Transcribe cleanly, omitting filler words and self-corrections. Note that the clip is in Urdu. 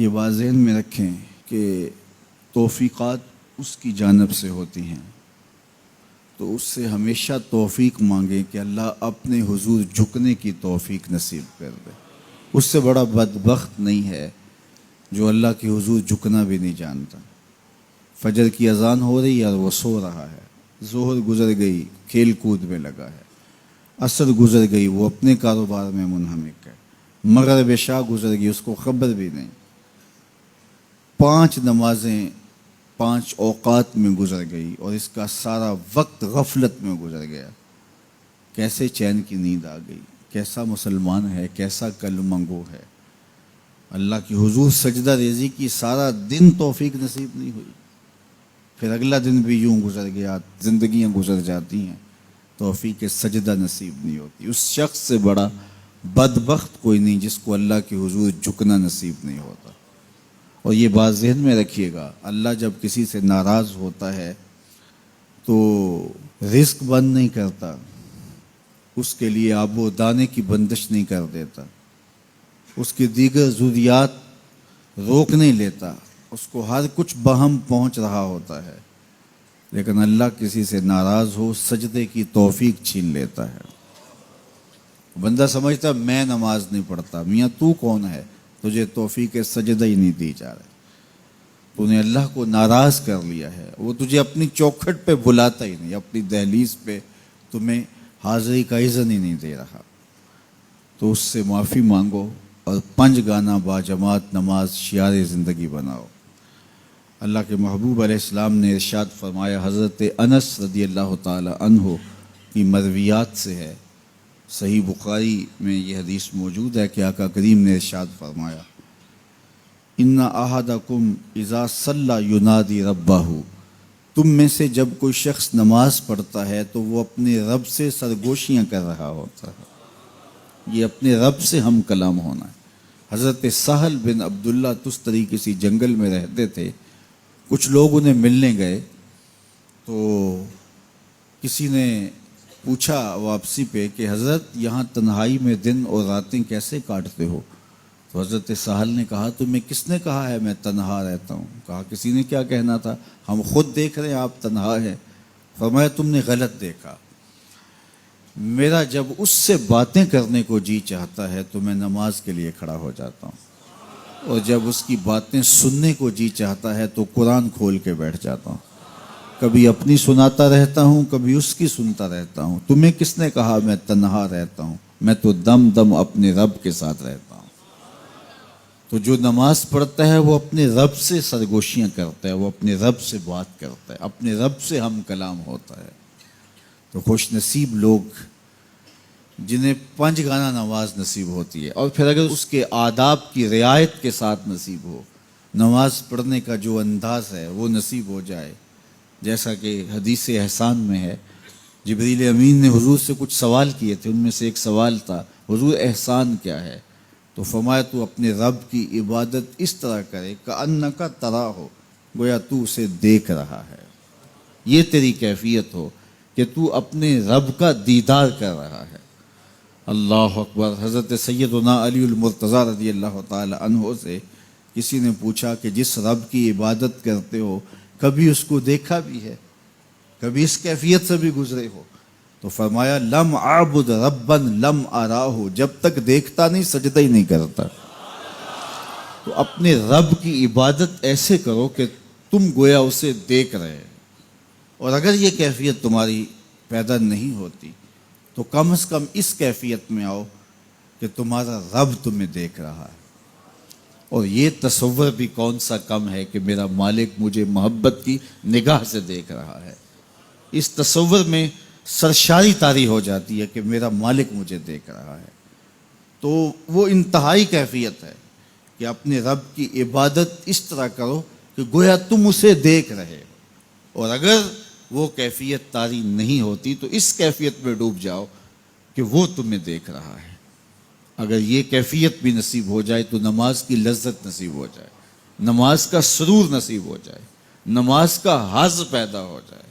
یہ بات ذہن میں رکھیں کہ توفیقات اس کی جانب سے ہوتی ہیں، تو اس سے ہمیشہ توفیق مانگیں کہ اللہ اپنے حضور جھکنے کی توفیق نصیب کر دے۔ اس سے بڑا بدبخت نہیں ہے جو اللہ کے حضور جھکنا بھی نہیں جانتا۔ فجر کی اذان ہو رہی ہے اور وہ سو رہا ہے، ظہر گزر گئی کھیل کود میں لگا ہے، عصر گزر گئی وہ اپنے کاروبار میں منہمک ہے، مغرب عشاء گزر گئی اس کو خبر بھی نہیں، 5 نمازیں 5 اوقات میں گزر گئی اور اس کا سارا وقت غفلت میں گزر گیا۔ کیسے چین کی نیند آ گئی، کیسا مسلمان ہے، کیسا کلمہ گو ہے۔ اللہ کی حضور سجدہ ریزی کی سارا دن توفیق نصیب نہیں ہوئی، پھر اگلا دن بھی یوں گزر گیا، زندگیاں گزر جاتی ہیں، توفیق سجدہ نصیب نہیں ہوتی۔ اس شخص سے بڑا بدبخت کوئی نہیں جس کو اللہ کے حضور جھکنا نصیب نہیں ہوتا۔ اور یہ بات ذہن میں رکھیے گا، اللہ جب کسی سے ناراض ہوتا ہے تو رزق بند نہیں کرتا، اس کے لیے آب و دانے کی بندش نہیں کر دیتا، اس کی دیگر ضروریات روک نہیں لیتا، اس کو ہر کچھ بہم پہنچ رہا ہوتا ہے، لیکن اللہ کسی سے ناراض ہو سجدے کی توفیق چھین لیتا ہے۔ بندہ سمجھتا میں نماز نہیں پڑھتا، میاں تو کون ہے، تجھے توفیق سجدہ ہی نہیں دی جا رہی، تو نے اللہ کو ناراض کر لیا ہے، وہ تجھے اپنی چوکھٹ پہ بلاتا ہی نہیں، اپنی دہلیز پہ تمہیں حاضری کا اذن ہی نہیں دے رہا۔ تو اس سے معافی مانگو اور 5 گانا باجماعت نماز شعار زندگی بناؤ۔ اللہ کے محبوب علیہ السلام نے ارشاد فرمایا، حضرت انس رضی اللہ تعالی عنہ کی مرویات سے ہے، صحیح بخاری میں یہ حدیث موجود ہے کہ آقا کریم نے ارشاد فرمایا، ان احدکم اذا صلی ینادی ربہ، تم میں سے جب کوئی شخص نماز پڑھتا ہے تو وہ اپنے رب سے سرگوشیاں کر رہا ہوتا ہے۔ یہ اپنے رب سے ہم کلام ہونا ہے۔ حضرت سہل بن عبداللہ تستری کسی جنگل میں رہتے تھے، کچھ لوگ انہیں ملنے گئے تو کسی نے پوچھا واپسی پہ کہ حضرت یہاں تنہائی میں دن اور راتیں کیسے کاٹتے ہو؟ تو حضرت سہل نے کہا تمہیں کس نے کہا ہے میں تنہا رہتا ہوں؟ کہا کسی نے کیا کہنا تھا، ہم خود دیکھ رہے ہیں آپ تنہا ہیں۔ فرمایا تم نے غلط دیکھا، میرا جب اس سے باتیں کرنے کو جی چاہتا ہے تو میں نماز کے لیے کھڑا ہو جاتا ہوں، اور جب اس کی باتیں سننے کو جی چاہتا ہے تو قرآن کھول کے بیٹھ جاتا ہوں، کبھی اپنی سناتا رہتا ہوں کبھی اس کی سنتا رہتا ہوں۔ تمہیں کس نے کہا میں تنہا رہتا ہوں؟ میں تو دم دم اپنے رب کے ساتھ رہتا ہوں۔ تو جو نماز پڑھتا ہے وہ اپنے رب سے سرگوشیاں کرتا ہے، وہ اپنے رب سے بات کرتا ہے، اپنے رب سے ہم کلام ہوتا ہے۔ تو خوش نصیب لوگ جنہیں 5 گانا نماز نصیب ہوتی ہے، اور پھر اگر اس کے آداب کی رعایت کے ساتھ نصیب ہو، نماز پڑھنے کا جو انداز ہے وہ نصیب ہو جائے، جیسا کہ حدیث احسان میں ہے، جبریل امین نے حضور سے کچھ سوال کیے تھے، ان میں سے ایک سوال تھا حضور احسان کیا ہے؟ تو فرمایا تو اپنے رب کی عبادت اس طرح کرے کأنک تراہ، گویا تو اسے دیکھ رہا ہے، یہ تیری کیفیت ہو کہ تو اپنے رب کا دیدار کر رہا ہے۔ اللہ اکبر۔ حضرت سیدنا علی المرتضیٰ رضی اللہ تعالی عنہ سے کسی نے پوچھا کہ جس رب کی عبادت کرتے ہو کبھی اس کو دیکھا بھی ہے، کبھی اس کیفیت سے بھی گزرے ہو؟ تو فرمایا لم اعبد ربا لم اراہ، جب تک دیکھتا نہیں سجدہ ہی نہیں کرتا۔ تو اپنے رب کی عبادت ایسے کرو کہ تم گویا اسے دیکھ رہے، اور اگر یہ کیفیت تمہاری پیدا نہیں ہوتی تو کم از کم اس کیفیت میں آؤ کہ تمہارا رب تمہیں دیکھ رہا ہے۔ اور یہ تصور بھی کون سا کم ہے کہ میرا مالک مجھے محبت کی نگاہ سے دیکھ رہا ہے، اس تصور میں سرشاری طاری ہو جاتی ہے کہ میرا مالک مجھے دیکھ رہا ہے۔ تو وہ انتہائی کیفیت ہے کہ اپنے رب کی عبادت اس طرح کرو کہ گویا تم اسے دیکھ رہے ہو، اور اگر وہ کیفیت طاری نہیں ہوتی تو اس کیفیت میں ڈوب جاؤ کہ وہ تمہیں دیکھ رہا ہے۔ اگر یہ کیفیت بھی نصیب ہو جائے تو نماز کی لذت نصیب ہو جائے، نماز کا سرور نصیب ہو جائے، نماز کا حظ پیدا ہو جائے۔